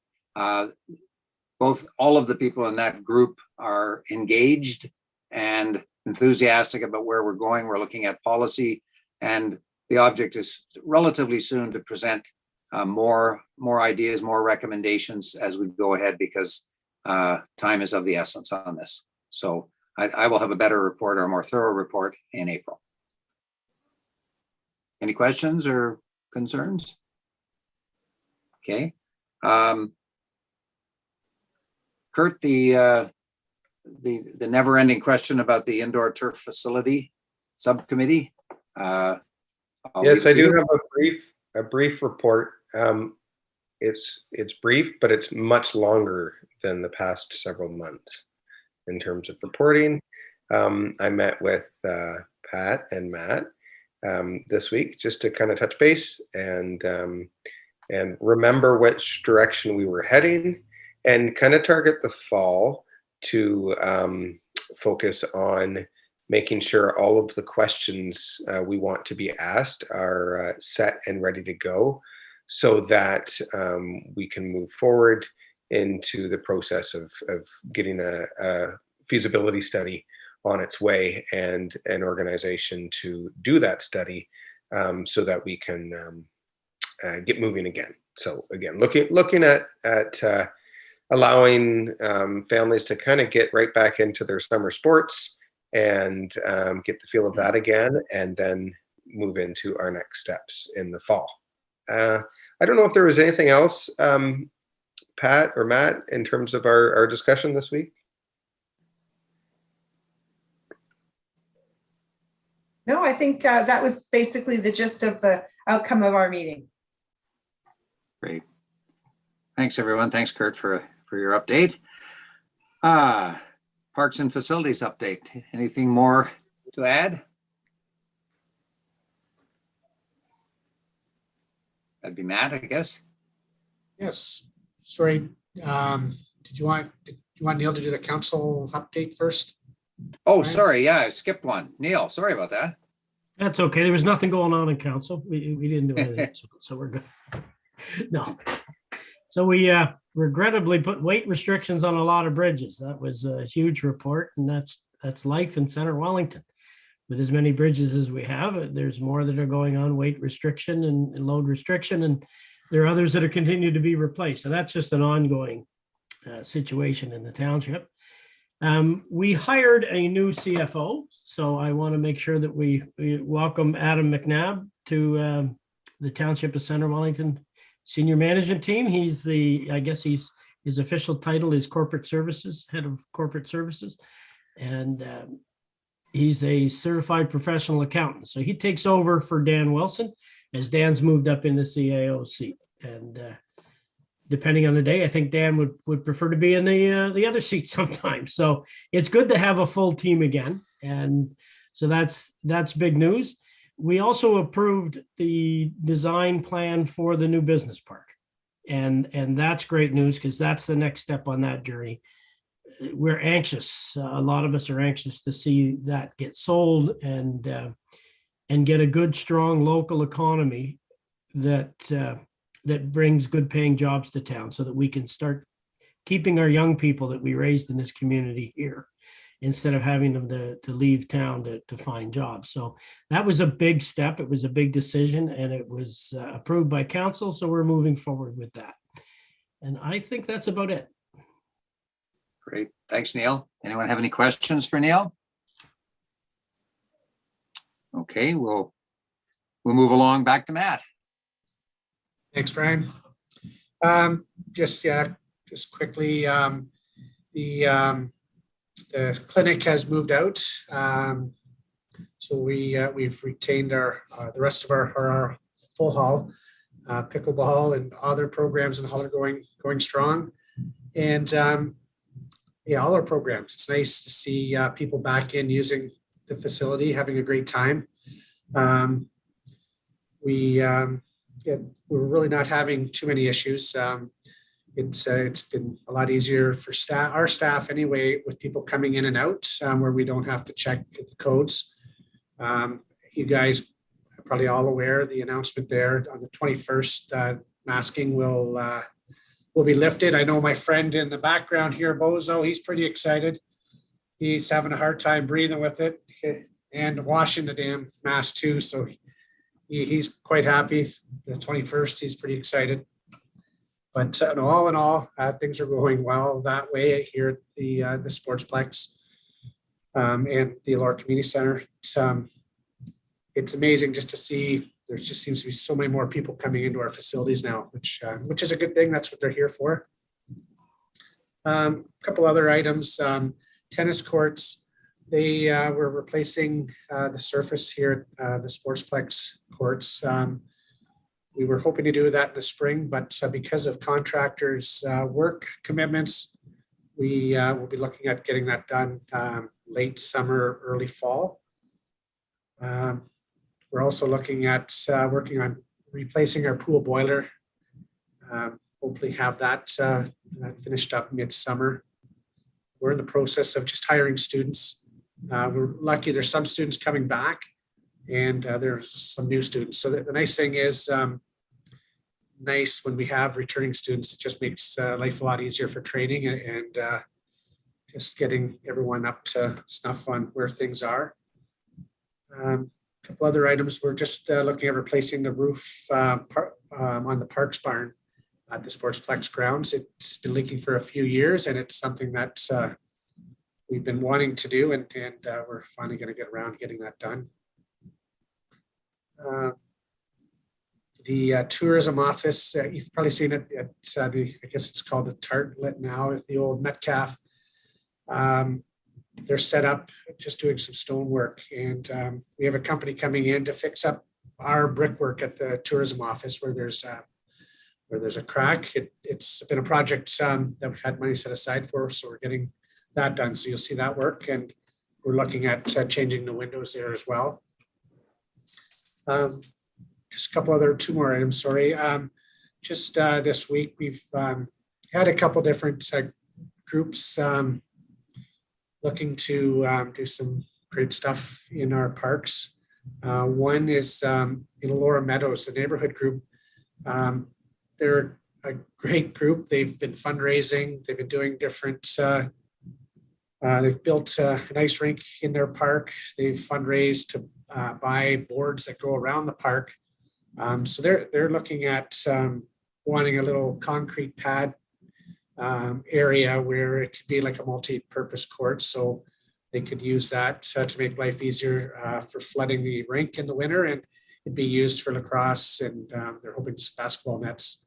All of the people in that group are engaged and enthusiastic about where we're going. We're looking at policy, and the object is relatively soon to present more ideas, more recommendations as we go ahead, because time is of the essence on this. So I will have a better report, or a more thorough report, in April. Any questions or concerns? Okay. Kurt, the never-ending question about the indoor turf facility subcommittee. Yes, I do have a brief report. It's brief, but it's much longer than the past several months in terms of reporting. I met with Pat and Matt this week just to kind of touch base and remember which direction we were heading, and kind of target the fall to focus on making sure all of the questions we want to be asked are set and ready to go, so that we can move forward into the process of getting a feasibility study on its way, and an organization to do that study, so that we can get moving again. So again, looking at allowing families to kind of get right back into their summer sports and get the feel of that again, and then move into our next steps in the fall. I don't know if there was anything else, Pat or Matt, in terms of our discussion this week? No, I think that was basically the gist of the outcome of our meeting. Great. Thanks, everyone. Thanks, Kurt, for your update. Parks and facilities update. Anything more to add? That'd be Matt, I guess. Yes, sorry. Did you want Neil to do the council update first? Oh, Right. sorry. Yeah, I skipped one. Neil, sorry about that. That's okay. There was nothing going on in council. We didn't do anything, so we're good. No. So we regrettably put weight restrictions on a lot of bridges. That was a huge report, and that's life in Center Wellington. With as many bridges as we have, there's more that are going on weight restriction and load restriction, and there are others that are continued to be replaced. So that's just an ongoing situation in the township. We hired a new CFO, so I want to make sure that we welcome Adam McNabb to the Township of Center Wellington Senior Management Team. He's his official title is Corporate Services, Head of Corporate Services, and he's a certified professional accountant. So he takes over for Dan Wilson as Dan's moved up in the CAO seat. And depending on the day, I think Dan would prefer to be in the other seat sometimes. So it's good to have a full team again. And so that's big news. We also approved the design plan for the new business park. And that's great news because that's the next step on that journey. We're anxious. A lot of us are anxious to see that get sold and get a good, strong local economy that brings good paying jobs to town so that we can start keeping our young people that we raised in this community here instead of having them to leave town to find jobs. So that was a big step. It was a big decision and it was approved by council. So we're moving forward with that. And I think that's about it. Great. Thanks, Neil. Anyone have any questions for Neil? Okay, we'll move along back to Matt. Thanks, Brian. Just quickly, the clinic has moved out. So we've retained the rest of our full hall, pickleball and other programs in the hall are going strong. And all our programs. It's nice to see people back in using the facility, having a great time. We're really not having too many issues. It's been a lot easier for our staff anyway, with people coming in and out, where we don't have to check the codes. You guys are probably all aware of the announcement there on the 21st, masking will be lifted. I know my friend in the background here, Bozo, he's pretty excited. He's having a hard time breathing with it and washing the damn mask too. So he's quite happy. The 21st, he's pretty excited. But all in all, things are going well that way here at the Sportsplex and the Elora Community Center. It's amazing just to see. There just seems to be so many more people coming into our facilities now, which is a good thing. That's what they're here for. A couple other items. Tennis courts. They were replacing the surface here at the Sportsplex courts. We were hoping to do that in the spring, but because of contractors' work commitments, we will be looking at getting that done late summer, early fall. We're also looking at working on replacing our pool boiler. Hopefully have that finished up midsummer. We're in the process of just hiring students. We're lucky there's some students coming back and there's some new students. So the nice thing is nice when we have returning students, it just makes life a lot easier for training and just getting everyone up to snuff on where things are. Couple other items. We're just looking at replacing the roof on the Parks barn at the Sportsplex grounds. It's been leaking for a few years and it's something that we've been wanting to do and we're finally going to get around to getting that done. the tourism office, you've probably seen it at I guess it's called the Tartlet now, at the old Metcalf. They're set up just doing some stonework, and we have a company coming in to fix up our brickwork at the tourism office where there's a crack. It's been a project that we've had money set aside for, so we're getting that done. So you'll see that work, and we're looking at changing the windows there as well. Just a couple other, two more items, sorry. Just this week, we've had a couple different groups looking to do some great stuff in our parks. One is in Elora Meadows, the neighborhood group. They're a great group. They've been fundraising. They've been doing different, they've built an ice rink in their park. They've fundraised to buy boards that go around the park. So they're looking at wanting a little concrete pad area where it could be like a multi-purpose court. So they could use that to make life easier for flooding the rink in the winter, and it'd be used for lacrosse, and they're hoping to basketball nets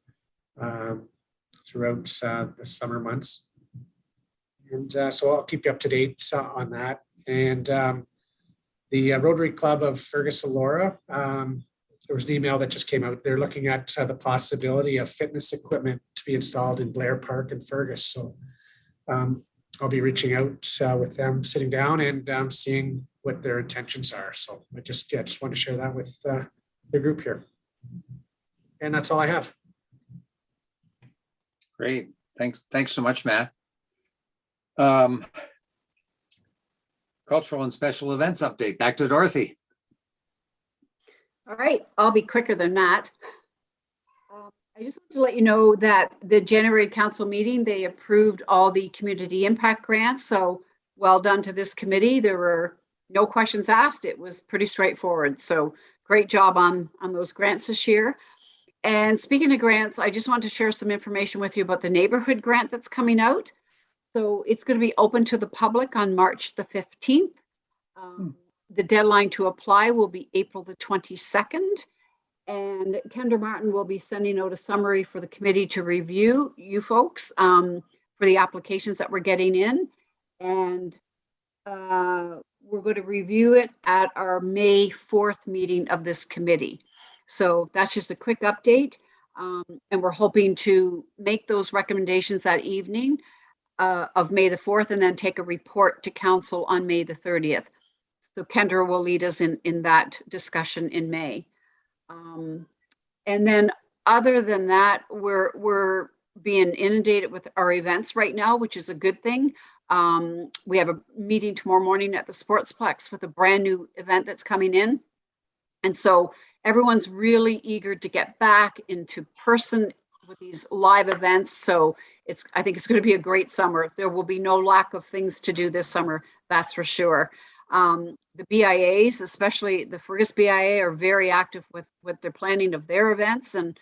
throughout the summer months. And so I'll keep you up to date on that. And the Rotary Club of Fergus Elora, there was an email that just came out. They're looking at the possibility of fitness equipment to be installed in Blair Park and Fergus. So I'll be reaching out with them, sitting down and seeing what their intentions are. So I just want to share that with the group here. And that's all I have. Great. Thanks so much, Matt. Cultural and special events update. Back to Dorothy. All right, I'll be quicker than that. I just want to let you know that the January council meeting, they approved all the community impact grants. So well done to this committee. There were no questions asked. It was pretty straightforward. So great job on those grants this year. And speaking of grants, I just want to share some information with you about the neighborhood grant that's coming out. So it's going to be open to the public on March the 15th. The deadline to apply will be April the 22nd. And Kendra Martin will be sending out a summary for the committee to review, you folks, for the applications that we're getting in. And we're going to review it at our May 4th meeting of this committee. So that's just a quick update. And we're hoping to make those recommendations that evening of May the 4th, and then take a report to council on May the 30th. So Kendra will lead us in that discussion in May. And then other than that, we're being inundated with our events right now, which is a good thing. We have a meeting tomorrow morning at the Sportsplex with a brand new event that's coming in. And so everyone's really eager to get back into person with these live events. So I think it's going to be a great summer. There will be no lack of things to do this summer, that's for sure. The BIAs, especially the Fergus BIA, are very active with their planning of their events, and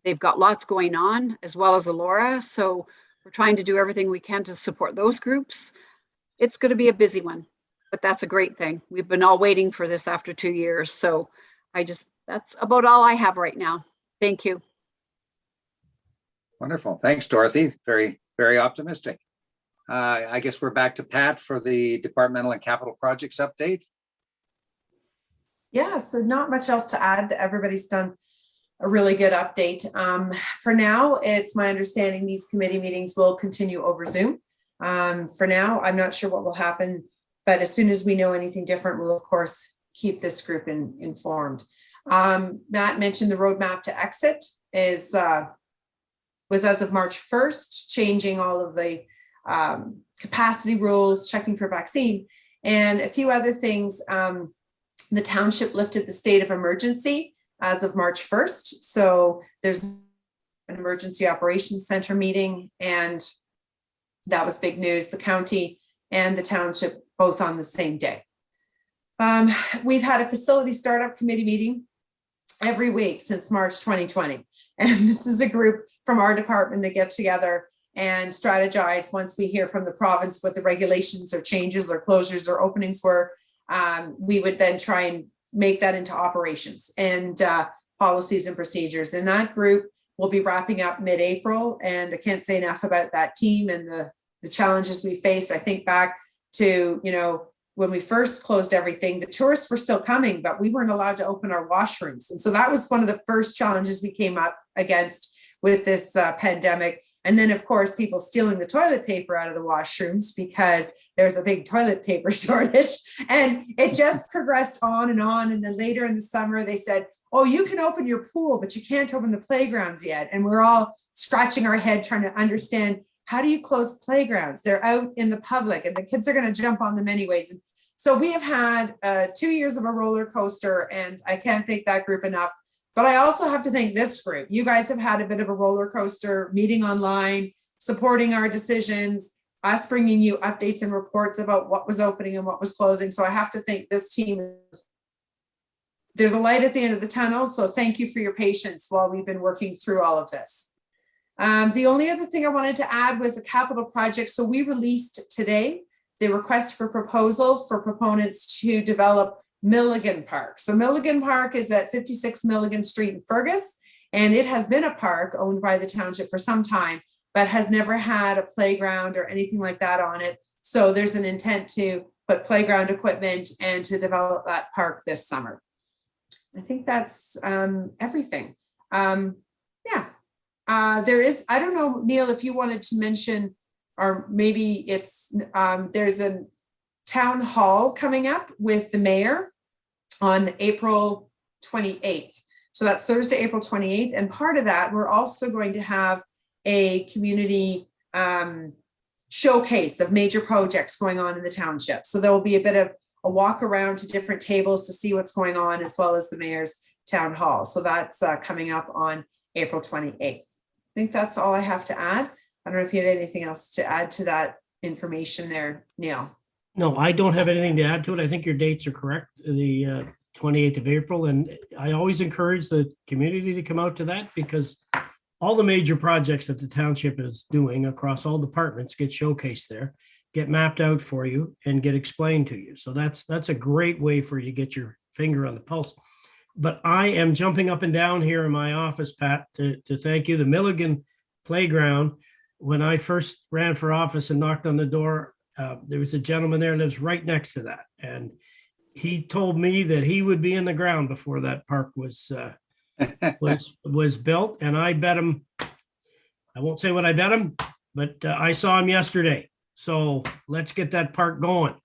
they've got lots going on, as well as Elora. So we're trying to do everything we can to support those groups. It's going to be a busy one, but that's a great thing. We've been all waiting for this after 2 years. So that's about all I have right now. Thank you. Wonderful. Thanks, Dorothy. Very, very optimistic. I guess we're back to Pat for the departmental and capital projects update. Yeah, so not much else to add. Everybody's done a really good update. For now, it's my understanding these committee meetings will continue over Zoom. For now, I'm not sure what will happen, but as soon as we know anything different, we'll of course keep this group informed. Matt mentioned the roadmap to exit was as of March 1st, changing all of the capacity rules, checking for vaccine, and a few other things. The township lifted the state of emergency as of March 1st. So there's an emergency operations center meeting, and that was big news. The county and the township both on the same day. We've had a facility startup committee meeting every week since March 2020. And this is a group from our department that get together and strategize once we hear from the province what the regulations or changes or closures or openings were. We would then try and make that into operations. And policies and procedures. And that group will be wrapping up mid-April. And I can't say enough about that team and the challenges we faced. I think back to, when we first closed everything, the tourists were still coming, but we weren't allowed to open our washrooms. And so that was one of the first challenges we came up against with this pandemic. And then, of course, people stealing the toilet paper out of the washrooms because there's a big toilet paper shortage. And it just progressed on. And then later in the summer, they said, oh, you can open your pool, but you can't open the playgrounds yet. And we're all scratching our head trying to understand, how do you close playgrounds? They're out in the public and the kids are going to jump on them anyways. And so we have had 2 years of a roller coaster, and I can't thank that group enough. But I also have to thank this group. You guys have had a bit of a roller coaster, meeting online, supporting our decisions, us bringing you updates and reports about what was opening and what was closing. So I have to thank this team. There's a light at the end of the tunnel. So thank you for your patience while we've been working through all of this. The only other thing I wanted to add was a capital project. So we released today the request for proposal for proponents to develop Milligan Park. So Milligan Park is at 56 Milligan Street in Fergus, and it has been a park owned by the township for some time, but has never had a playground or anything like that on it. So there's an intent to put playground equipment and to develop that park this summer. I think that's everything. There is, I don't know, Neil, if you wanted to mention, or maybe it's, there's a town hall coming up with the mayor on April 28th. So that's Thursday, April 28th. And part of that, we're also going to have a community showcase of major projects going on in the township. So there will be a bit of a walk around to different tables to see what's going on, as well as the mayor's town hall. So that's coming up on April 28th. I think that's all I have to add. I don't know if you have anything else to add to that information there, Neil. No, I don't have anything to add to it. I think your dates are correct, the 28th of April. And I always encourage the community to come out to that, because all the major projects that the township is doing across all departments get showcased there, get mapped out for you, and get explained to you. So that's a great way for you to get your finger on the pulse. But I am jumping up and down here in my office, Pat, to thank you. The Milligan Playground, when I first ran for office and knocked on the door, there was a gentleman there who lives right next to that. And he told me that he would be in the ground before that park was built. And I bet him, I won't say what I bet him, but I saw him yesterday. So let's get that park going,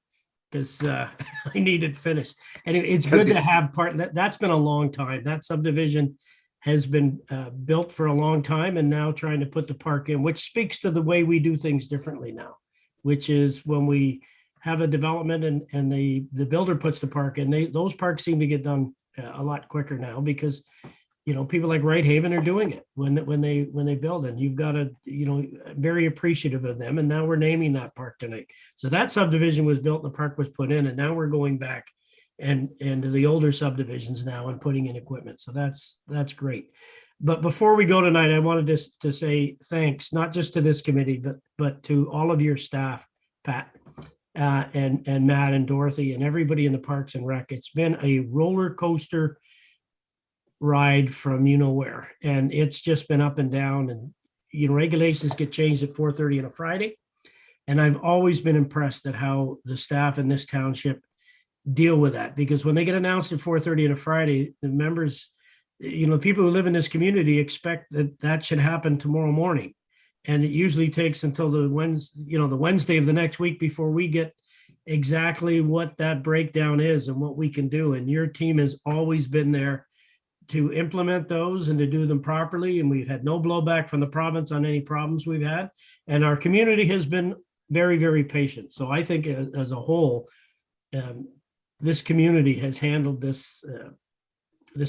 because I need it finished. And it's good to have that's been a long time. That subdivision has been built for a long time, and now trying to put the park in, which speaks to the way we do things differently now, which is when we have a development and the builder puts the park in, those parks seem to get done a lot quicker now, because people like Right Haven are doing it when they build, and you've got to, very appreciative of them. And now we're naming that park tonight. So that subdivision was built, and the park was put in, and now we're going back and to the older subdivisions now and putting in equipment. So that's great. But before we go tonight, I wanted to say thanks, not just to this committee, but to all of your staff, Pat, and Matt and Dorothy and everybody in the Parks and Rec. It's been a roller coaster ride from where, and it's just been up and down. And regulations get changed at 4:30 on a Friday, and I've always been impressed at how the staff in this township deal with that, because when they get announced at 4:30 on a Friday, the members, people who live in this community expect that should happen tomorrow morning, and it usually takes until the Wednesday of the next week before we get exactly what that breakdown is and what we can do. And your team has always been there to implement those and to do them properly. And we've had no blowback from the province on any problems we've had. And our community has been very, very patient. So I think as a whole, this community has handled this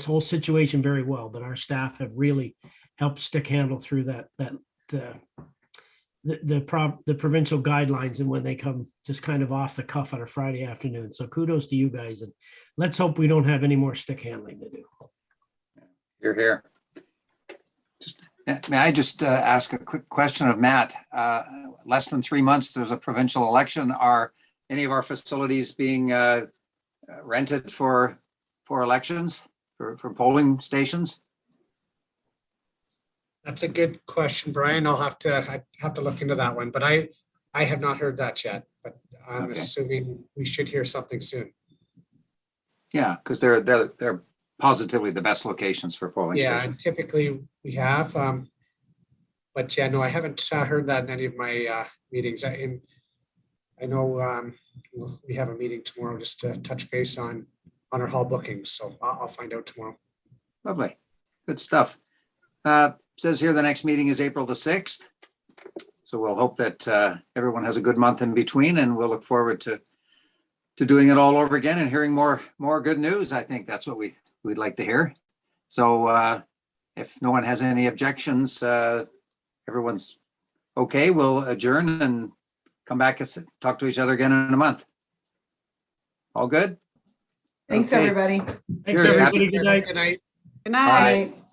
whole situation very well, but our staff have really helped stick handle through the provincial guidelines, and when they come just kind of off the cuff on a Friday afternoon. So kudos to you guys, and let's hope we don't have any more stick handling to do. You're here. May I just ask a quick question of Matt? Less than 3 months, there's a provincial election. Are any of our facilities being rented for elections? for polling stations? That's a good question, Brian. I'd have to look into that one, but I have not heard that yet, but I'm Okay. assuming we should hear something soon. Yeah, because they're positively the best locations for polling Yeah, stations. typically we have, but yeah, no, I haven't heard that in any of my meetings. I know we have a meeting tomorrow just to touch base on our hall bookings, so I'll find out tomorrow. Lovely. Good stuff. Says here the next meeting is April the 6th. So we'll hope that everyone has a good month in between, and we'll look forward to doing it all over again and hearing more good news. I think that's what we'd like to hear. So if no one has any objections, everyone's okay, we'll adjourn and come back and talk to each other again in a month. All good? Thanks, Okay. everybody. Thanks, Cheers. everybody. Good night. Good night. Good night. Bye.